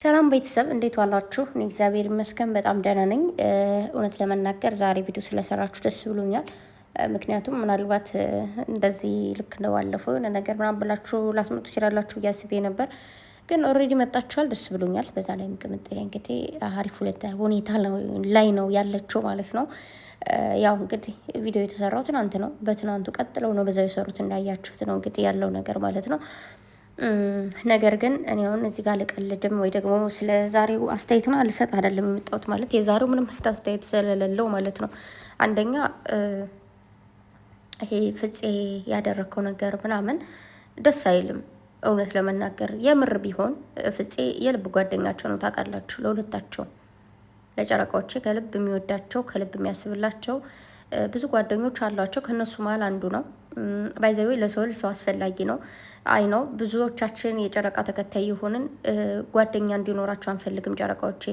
ሰላም ቤተሰብ እንዴት ዋላችሁ? እኔ እግዚአብሔር ይመስገን በጣም ደህና ነኝ። እውነት ለመናገር ዛሬ ቪዲዮ ስለሰራችሁ ደስ ብሎኛል። ምክንያቱም ምናልባት እንደዚህ ልክ እንደባለፈው የሆነ ነገር ምናምን ብላችሁ ላትመጡ ትችላላችሁ ብዬ አስቤ ነበር፣ ግን ኦልሬዲ መጣችኋል። ደስ ብሎኛል። በዛ ላይ ቅምጥ እንግዲህ አሪፍ ሁኔታ ላይ ነው ያለችው ማለት ነው። ያው እንግዲህ ቪዲዮ የተሰራው ትናንት ነው። በትናንቱ ቀጥለው ነው በዛው የሰሩት እንዳያችሁት ነው እንግዲህ ያለው ነገር ማለት ነው። ነገር ግን እኔ አሁን እዚህ ጋር ልቀልድም ወይ ደግሞ ስለ ዛሬው አስተያየት ነው ልሰጥ አይደለም የመጣሁት። ማለት የዛሬው ምንም አይነት አስተያየት ስለሌለው ማለት ነው። አንደኛ ይሄ ፍፄ ያደረከው ነገር ምናምን ደስ አይልም። እውነት ለመናገር የምር ቢሆን ፍፄ የልብ ጓደኛቸው ነው ታውቃላችሁ። ለሁለታቸው ለጨረቃዎቼ ከልብ የሚወዳቸው ከልብ የሚያስብላቸው ብዙ ጓደኞች አሏቸው። ከነሱ መሀል አንዱ ነው። ባይዘዌ ለሰው ልጅ ሰው አስፈላጊ ነው። አይ ነው ብዙዎቻችን የጨረቃ ተከታይ የሆንን ጓደኛ እንዲኖራቸው አንፈልግም። ጨረቃዎቼ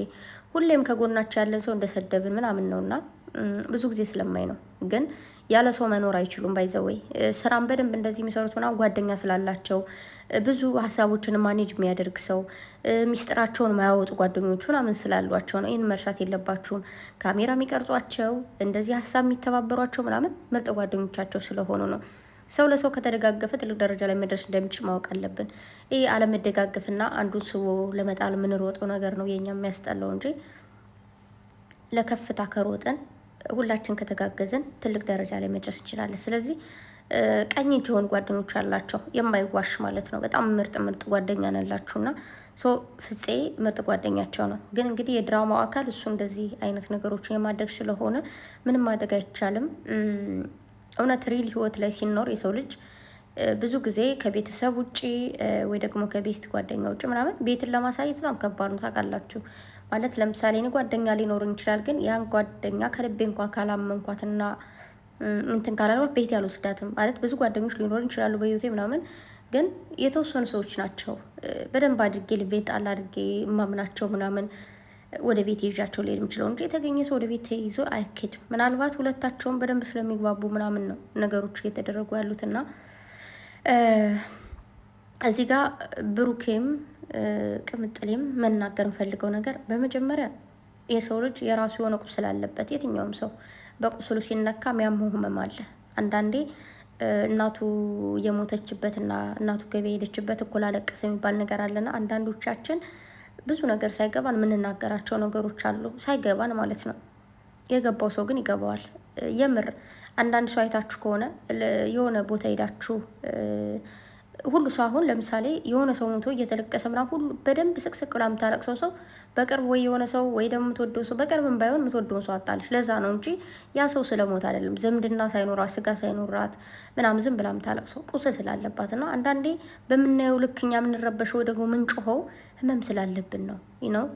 ሁሌም ከጎናቸው ያለን ሰው እንደሰደብን ምናምን ነውና ብዙ ጊዜ ስለማይ ነው። ግን ያለ ሰው መኖር አይችሉም። ባይዘወይ ስራም በደንብ እንደዚህ የሚሰሩት ምናምን ጓደኛ ስላላቸው ብዙ ሀሳቦችን ማኔጅ የሚያደርግ ሰው ሚስጥራቸውን ማያወጡ ጓደኞቹ ምናምን ስላሏቸው ነው። ይህን መርሳት የለባችሁም። ካሜራ የሚቀርጿቸው እንደዚህ ሀሳብ የሚተባበሯቸው ምናምን ምርጥ ጓደኞቻቸው ስለሆኑ ነው። ሰው ለሰው ከተደጋገፈ ትልቅ ደረጃ ላይ መድረስ እንደሚችል ማወቅ አለብን። ይህ አለመደጋገፍና አንዱን ስቦ ለመጣል የምንሮጠው ነገር ነው የኛ የሚያስጠላው እንጂ ለከፍታ ከሮጥን ሁላችን ከተጋገዝን ትልቅ ደረጃ ላይ መድረስ እንችላለን። ስለዚህ ቀኝ እጅ የሆኑ ጓደኞች አላቸው፣ የማይዋሽ ማለት ነው። በጣም ምርጥ ጓደኛ ነላችሁና ፍፄ ምርጥ ጓደኛቸው ነው። ግን እንግዲህ የድራማው አካል እሱ እንደዚህ አይነት ነገሮችን የማድረግ ስለሆነ ምንም ማድረግ አይቻልም። እውነት ሪል ህይወት ላይ ሲኖር የሰው ልጅ ብዙ ጊዜ ከቤተሰብ ውጭ ወይ ደግሞ ከቤስት ጓደኛ ውጭ ምናምን ቤትን ለማሳየት በጣም ከባድ ነው ታውቃላችሁ። ማለት ለምሳሌ እኔ ጓደኛ ሊኖረኝ ይችላል፣ ግን ያን ጓደኛ ከልቤ እንኳን ካላመንኳትና እንትን ካላልኳት ቤት ያልወስዳትም። ማለት ብዙ ጓደኞች ሊኖሩ ይችላሉ በህይወቴ ምናምን፣ ግን የተወሰኑ ሰዎች ናቸው በደንብ አድርጌ ልቤን ጣል አድርጌ እማምናቸው ምናምን ወደ ቤት ይዣቸው ሊሄድ የምችለው እንጂ የተገኘ ሰው ወደ ቤት ተይዞ አይኬድም። ምናልባት ሁለታቸውን በደንብ ስለሚግባቡ ምናምን ነው ነገሮች እየተደረጉ ያሉትና እዚህ ጋር ብሩኬም ቅምጥሌም መናገር እንፈልገው ነገር በመጀመሪያ የሰው ልጅ የራሱ የሆነ ቁስል አለበት። የትኛውም ሰው በቁስሉ ሲነካ የሚያመው ህመም አለ። አንዳንዴ እናቱ የሞተችበትና እናቱ ገበያ ሄደችበት እኩል አለቀሰ የሚባል ነገር አለና አንዳንዶቻችን ብዙ ነገር ሳይገባን የምንናገራቸው ነገሮች አሉ፣ ሳይገባን ማለት ነው። የገባው ሰው ግን ይገባዋል። የምር አንዳንድ ሰው አይታችሁ ከሆነ የሆነ ቦታ ሄዳችሁ ሁሉ ሰው አሁን ለምሳሌ የሆነ ሰው ሞቶ እየተለቀሰ ምናምን ሁሉ በደንብ ስቅስቅ ብላ የምታለቅሰው ሰው በቅርብ ወይ የሆነ ሰው ወይ ደግሞ የምትወደው ሰው በቅርብም ባይሆን የምትወደውን ሰው አጣለች። ለዛ ነው እንጂ ያ ሰው ስለሞት አይደለም። ዝምድና ሳይኖራት ስጋ ሳይኖራት ምናምን ዝም ብላ የምታለቅሰው ቁስል ስላለባት እና አንዳንዴ በምናየው ልክ እኛ የምንረበሸው ወይ ደግሞ ምንጮኸው ህመም ስላለብን ነው ነው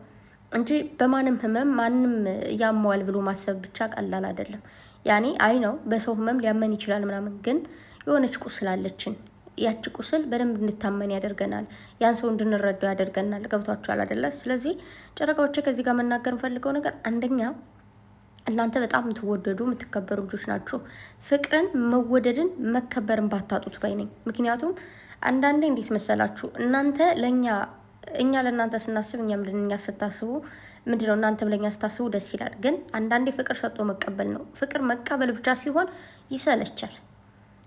እንጂ በማንም ህመም ማንም ያመዋል ብሎ ማሰብ ብቻ ቀላል አይደለም። ያኔ አይ ነው በሰው ህመም ሊያመን ይችላል ምናምን፣ ግን የሆነች ቁስል አለችን። ያቺ ቁስል በደንብ እንድታመን ያደርገናል። ያን ሰው እንድንረዳው ያደርገናል። ገብቷችኋል አይደለ? ስለዚህ ጨረቃዎቼ ከዚህ ጋር መናገር እንፈልገው ነገር አንደኛ እናንተ በጣም የምትወደዱ የምትከበሩ ልጆች ናችሁ። ፍቅርን፣ መወደድን፣ መከበርን ባታጡት ባይ ነኝ። ምክንያቱም አንዳንዴ እንዴት መሰላችሁ እናንተ ለእኛ እኛ ለእናንተ ስናስብ እኛም ለእኛ ስታስቡ ምንድነው እናንተም ለእኛ ስታስቡ ደስ ይላል። ግን አንዳንዴ ፍቅር ሰጥቶ መቀበል ነው። ፍቅር መቀበል ብቻ ሲሆን ይሰለቻል።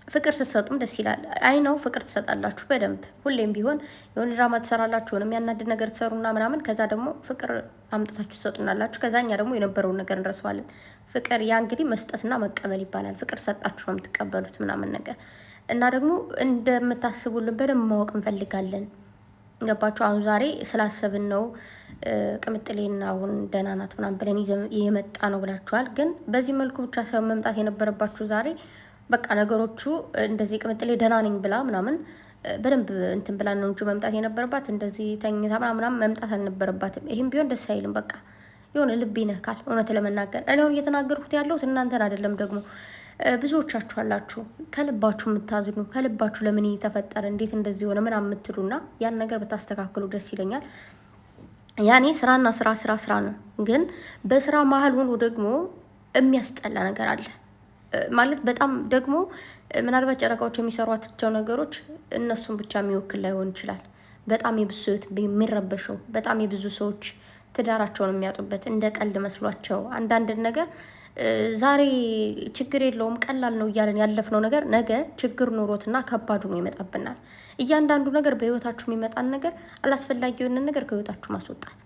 ፍቅር ስትሰጡም ደስ ይላል። አይ ነው ፍቅር ትሰጣላችሁ በደንብ ሁሌም ቢሆን የሆነ ድራማ ትሰራላችሁ፣ ሆነ የሚያናድድ ነገር ትሰሩና ምናምን፣ ከዛ ደግሞ ፍቅር አምጥታችሁ ትሰጡናላችሁ። ከዛ እኛ ደግሞ የነበረውን ነገር እንረሳዋለን። ፍቅር ያ እንግዲህ መስጠትና መቀበል ይባላል። ፍቅር ሰጣችሁ ነው የምትቀበሉት ምናምን ነገር እና ደግሞ እንደምታስቡልን በደንብ ማወቅ እንፈልጋለን። ገባችሁ? አሁን ዛሬ ስላሰብን ነው ቅምጥሌና አሁን ደህና ናት ምናምን ብለን የመጣ ነው ብላችኋል። ግን በዚህ መልኩ ብቻ ሳይሆን መምጣት የነበረባችሁ ዛሬ በቃ ነገሮቹ እንደዚህ ቅምጥሌ ደህና ነኝ ብላ ምናምን በደንብ እንትን ብላ ነው እንጂ መምጣት የነበረባት እንደዚህ ተኝታ ምናምን መምጣት አልነበረባትም። ይህም ቢሆን ደስ አይልም። በቃ የሆነ ልብ ይነካል። እውነት ለመናገር እኔ አሁን እየተናገርኩት ያለሁት እናንተን አይደለም። ደግሞ ብዙዎቻችሁ አላችሁ ከልባችሁ የምታዝኑ ከልባችሁ ለምን ተፈጠረ እንዴት እንደዚህ ሆነ ምናምን የምትሉና ያን ነገር ብታስተካክሉ ደስ ይለኛል። ያኔ ስራና ስራ ነው። ግን በስራ መሀል ሆኖ ደግሞ የሚያስጠላ ነገር አለ ማለት በጣም ደግሞ ምናልባት ጨረቃዎች የሚሰሯቸው ነገሮች እነሱን ብቻ የሚወክል ላይሆን ይችላል። በጣም የብዙ ሰዎች የሚረበሸው፣ በጣም የብዙ ሰዎች ትዳራቸውን የሚያጡበት እንደ ቀልድ መስሏቸው አንዳንድ ነገር ዛሬ ችግር የለውም ቀላል ነው እያለን ያለፍነው ነገር ነገ ችግር ኑሮትና ከባዱ ነው ይመጣብናል። እያንዳንዱ ነገር በህይወታችሁ የሚመጣን ነገር አላስፈላጊ የሆነ ነገር ከህይወታችሁ ማስወጣት።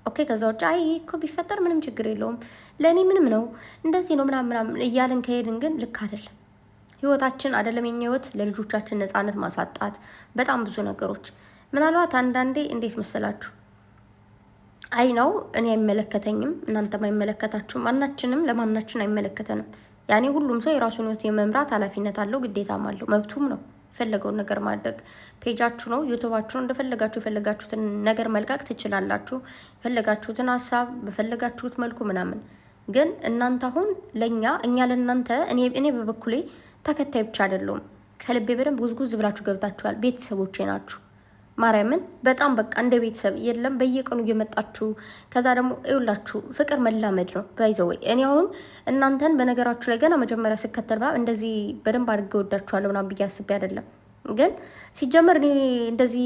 ኦኬ። ከዛ ውጭ አይ እኮ ቢፈጠር ምንም ችግር የለውም ለእኔ ምንም ነው እንደዚህ ነው ምናምን እያለን ከሄድን ግን ልክ አይደለም። ህይወታችን አይደለም የኛ ህይወት ለልጆቻችን ነፃነት ማሳጣት በጣም ብዙ ነገሮች። ምናልባት አንዳንዴ እንዴት መሰላችሁ አይ ነው እኔ አይመለከተኝም፣ እናንተም አይመለከታችሁም፣ ማናችንም ለማናችን አይመለከተንም። ያኔ ሁሉም ሰው የራሱን ህይወት የመምራት ኃላፊነት አለው፣ ግዴታም አለው፣ መብቱም ነው። የፈለገውን ነገር ማድረግ ፔጃችሁ ነው፣ ዩቱባችሁ ነው። እንደፈለጋችሁ የፈለጋችሁትን ነገር መልቀቅ ትችላላችሁ፣ የፈለጋችሁትን ሀሳብ በፈለጋችሁት መልኩ ምናምን። ግን እናንተ አሁን ለእኛ እኛ ለእናንተ እኔ በበኩሌ ተከታይ ብቻ አይደለሁም፣ ከልቤ በደንብ ጉዝጉዝ ብላችሁ ገብታችኋል። ቤተሰቦቼ ናችሁ። ማርያምን በጣም በቃ እንደ ቤተሰብ የለም በየቀኑ እየመጣችሁ ከዛ ደግሞ ይውላችሁ ፍቅር መላመድ ነው ባይዘው። እኔ አሁን እናንተን በነገራችሁ ላይ ገና መጀመሪያ ስከተል ምናምን እንደዚህ በደንብ አድርጌ ወዳችኋለሁ ምናምን ብዬ አስቤ አይደለም። ግን ሲጀመር እኔ እንደዚህ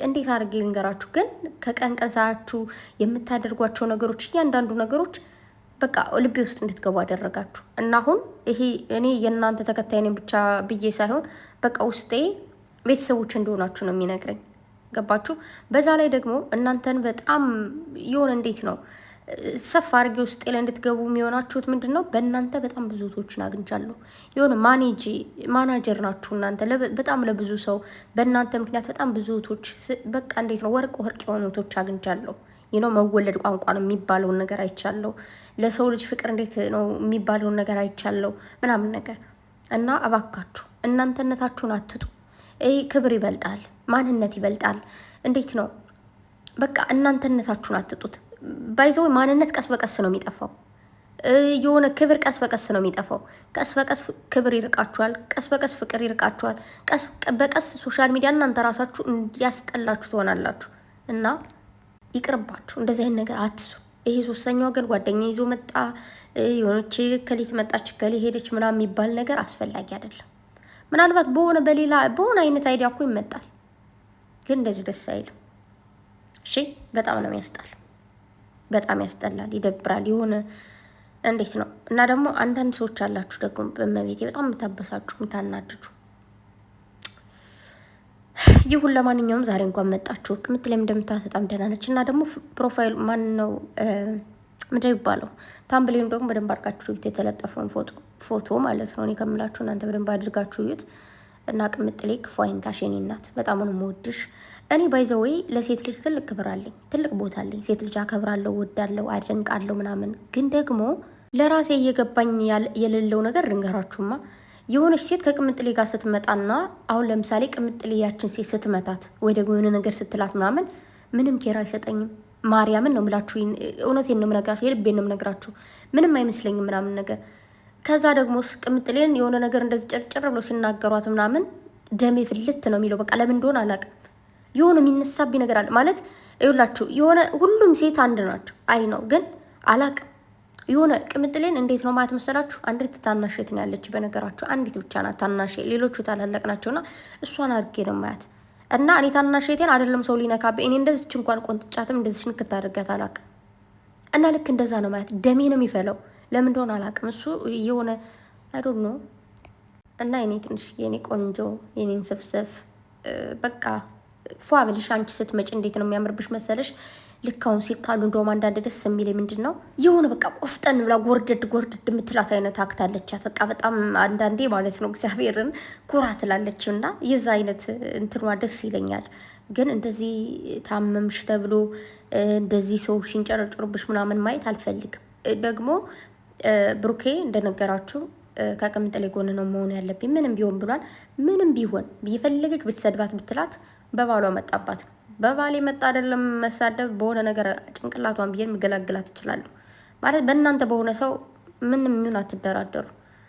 እንዴት አድርጌ ልንገራችሁ፣ ግን ከቀን ቀን ሰዓችሁ የምታደርጓቸው ነገሮች እያንዳንዱ ነገሮች በቃ ልቤ ውስጥ እንድትገቡ አደረጋችሁ። እና አሁን ይሄ እኔ የእናንተ ተከታይ ነኝ ብቻ ብዬ ሳይሆን በቃ ውስጤ ቤተሰቦች እንደሆናችሁ ነው የሚነግረኝ። ገባችሁ? በዛ ላይ ደግሞ እናንተን በጣም የሆነ እንዴት ነው ሰፋ አድርጌ ውስጤ ላይ እንድትገቡ የሚሆናችሁት ምንድን ነው? በእናንተ በጣም ብዙ እህቶችን አግኝቻለሁ። የሆነ ማናጀር ናችሁ እናንተ በጣም ለብዙ ሰው በእናንተ ምክንያት በጣም ብዙ እህቶች በቃ እንዴት ነው ወርቅ የሆኑ እህቶች አግኝቻለሁ። ይነው መወለድ ቋንቋ ነው የሚባለውን ነገር አይቻለሁ። ለሰው ልጅ ፍቅር እንዴት ነው የሚባለውን ነገር አይቻለሁ ምናምን ነገር እና እባካችሁ እናንተነታችሁን አትጡ። ይህ ክብር ይበልጣል፣ ማንነት ይበልጣል። እንዴት ነው በቃ እናንተነታችሁን አትጡት። ባይዘው ማንነት ቀስ በቀስ ነው የሚጠፋው። የሆነ ክብር ቀስ በቀስ ነው የሚጠፋው። ቀስ በቀስ ክብር ይርቃችኋል፣ ቀስ በቀስ ፍቅር ይርቃችኋል። ቀስ በቀስ ሶሻል ሚዲያ እናንተ ራሳችሁ እንዲያስጠላችሁ ትሆናላችሁ። እና ይቅርባችሁ፣ እንደዚህ አይነት ነገር አትሱ። ይሄ ሶስተኛ ወገን ጓደኛ ይዞ መጣ፣ የሆነች ከሊት መጣች ከሊ ሄደች ምናምን የሚባል ነገር አስፈላጊ አይደለም። ምናልባት በሆነ አይነት አይዲያ እኮ ይመጣል፣ ግን እንደዚህ ደስ አይልም። እሺ በጣም ነው የሚያስጠላው፣ በጣም ያስጠላል፣ ይደብራል። የሆነ እንዴት ነው እና ደግሞ አንዳንድ ሰዎች አላችሁ ደግሞ በመቤቴ በጣም የምታበሳችሁ የምታናድዱ። ይሁን ለማንኛውም ዛሬ እንኳን መጣችሁ። ቅምጥሌም እንደምታዩት በጣም ደህና ነች። እና ደግሞ ፕሮፋይል ማን ነው ምንድን ይባለው ታምብሌኑ ደግሞ በደንብ አድርጋችሁ እዩት፣ የተለጠፈውን ፎቶ ማለት ነው። እኔ ከምላችሁ እናንተ በደንብ አድርጋችሁ እዩት። እና ቅምጥሌ ክፉ አይንካሽ የኔ እናት፣ በጣም ነው የምወድሽ። እኔ ባይዘወይ ለሴት ልጅ ትልቅ ክብር አለኝ፣ ትልቅ ቦታ አለኝ። ሴት ልጅ አከብራለሁ፣ ወዳለሁ፣ አደንቃለሁ ምናምን። ግን ደግሞ ለራሴ እየገባኝ የሌለው ነገር ልንገራችሁማ። የሆነች ሴት ከቅምጥሌ ጋር ስትመጣና አሁን ለምሳሌ ቅምጥሌ ያችን ሴት ስትመታት ወይ ደግሞ የሆነ ነገር ስትላት ምናምን ምንም ኬር አይሰጠኝም። ማርያምን ነው የምላችሁ፣ እውነቴን ነው የምነግራችሁ፣ የልቤን ነው የምነግራችሁ። ምንም አይመስለኝም ምናምን ነገር። ከዛ ደግሞ ቅምጥሌን የሆነ ነገር እንደዚህ ጭርጭር ብሎ ሲናገሯት ምናምን ደሜ ፍልት ነው የሚለው። በቃ ለምን እንደሆነ አላውቅም። የሆነ የሚነሳብኝ ነገር አለ ማለት ይኸውላችሁ፣ የሆነ ሁሉም ሴት አንድ ናቸው አይ ነው፣ ግን አላውቅም። የሆነ ቅምጥሌን እንዴት ነው ማለት መሰላችሁ? አንዲት ታናሽ እህት ነው ያለች፣ በነገራችሁ አንዲት ብቻ ናት ታናሽ፣ ሌሎቹ ታላላቅ ናቸውና እሷን አድርጌ ነው ማያት። እና እኔ ታናሽ እህቴን አይደለም ሰው ሊነካብኝ፣ እኔ እንደዚች እንኳን ቆንጥጫትም እንደዚች ንክት አድርጋት አላውቅም። እና ልክ እንደዛ ነው ማያት። ደሜ ነው የሚፈለው፣ ለምን እንደሆነ አላውቅም። እሱ የሆነ አይ ዶንት ኖ። እና የኔ ትንሽ የኔ ቆንጆ የኔን ስፍስፍ በቃ ፏ ብልሽ አንቺ ስትመጪ እንዴት ነው የሚያምርብሽ መሰለሽ። ልክ አሁን ሲጣሉ እንደውም አንዳንድ ደስ የሚል ምንድን ነው የሆነ በቃ ቆፍጠን ብላ ጎርደድ የምትላት አይነት አክት አለቻት። በቃ በጣም አንዳንዴ ማለት ነው እግዚአብሔርን ኩራ ትላለች። እና የዛ አይነት እንትኗ ደስ ይለኛል። ግን እንደዚህ ታመምሽ ተብሎ እንደዚህ ሰዎች ሲንጨረጭሩብሽ ምናምን ማየት አልፈልግም። ደግሞ ብሩኬ እንደነገራችሁ ከቅምጥሌ ጎን ነው መሆን ያለብኝ ምንም ቢሆን ብሏል። ምንም ቢሆን የፈለገች ብትሰድባት ብትላት በባሏ መጣባት ነው። በባሌ መጣ አይደለም መሳደብ፣ በሆነ ነገር ጭንቅላቷን ብዬ መገላግላት እችላለሁ ማለት። በእናንተ በሆነ ሰው ምንም የሚሆን አትደራደሩ።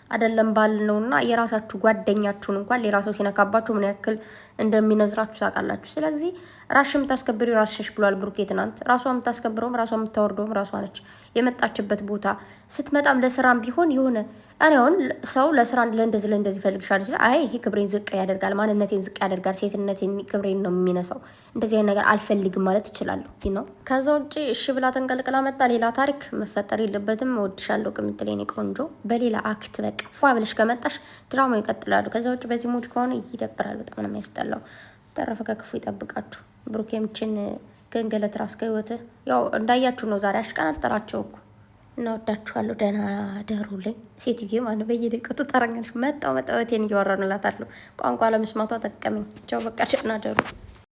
አይደለም ባል ነውና የራሳችሁ ጓደኛችሁን እንኳን ሌላ ሰው ሲነካባችሁ ምን ያክል እንደሚነዝራችሁ ታውቃላችሁ። ስለዚህ ራስሽ የምታስከብሪ ራስሽ ብሏል ብሩኬ ትናንት። ራሷ የምታስከብረውም ራሷ የምታወርደውም ራሷ ነች። የመጣችበት ቦታ ስትመጣም ለስራም ቢሆን የሆነ እኔ አሁን ሰው ለስራ ለእንደዚህ ፈልግሻል ይችላል። አይ ይሄ ክብሬን ዝቅ ያደርጋል፣ ማንነቴን ዝቅ ያደርጋል፣ ሴትነቴን ክብሬን ነው የሚነሳው፣ እንደዚህ አይነት ነገር አልፈልግም ማለት እችላለሁ ነው። ከዛ ውጭ እሺ ብላ ተንቀልቅላ መጣ፣ ሌላ ታሪክ መፈጠር የለበትም። እወድሻለሁ ቅምጥሌ የኔ ቆንጆ፣ በሌላ አክት በቃ ፏ ብለሽ ከመጣሽ ድራማው ይቀጥላሉ። ከዛ ውጭ በዚህ ሙድ ከሆነ ይደብራል፣ በጣም ነው የሚያስጠላው። ተረፈ ከክፉ ይጠብቃችሁ። ብሩኬምችን ገንገለት ራስ ከህይወትህ ያው እንዳያችሁ ነው። ዛሬ አሽቀነጠራቸው እኮ። እናወዳችኋለሁ። ደህና ደሩልኝ። ሴትዬ ማለት በየደቂቃው ትጠራኛለች። መጣው መጣወቴን እያወራንላታለሁ። ቋንቋ ለመስማቷ ጠቀመኝ። ቻው በቃ ደህና ደሩ።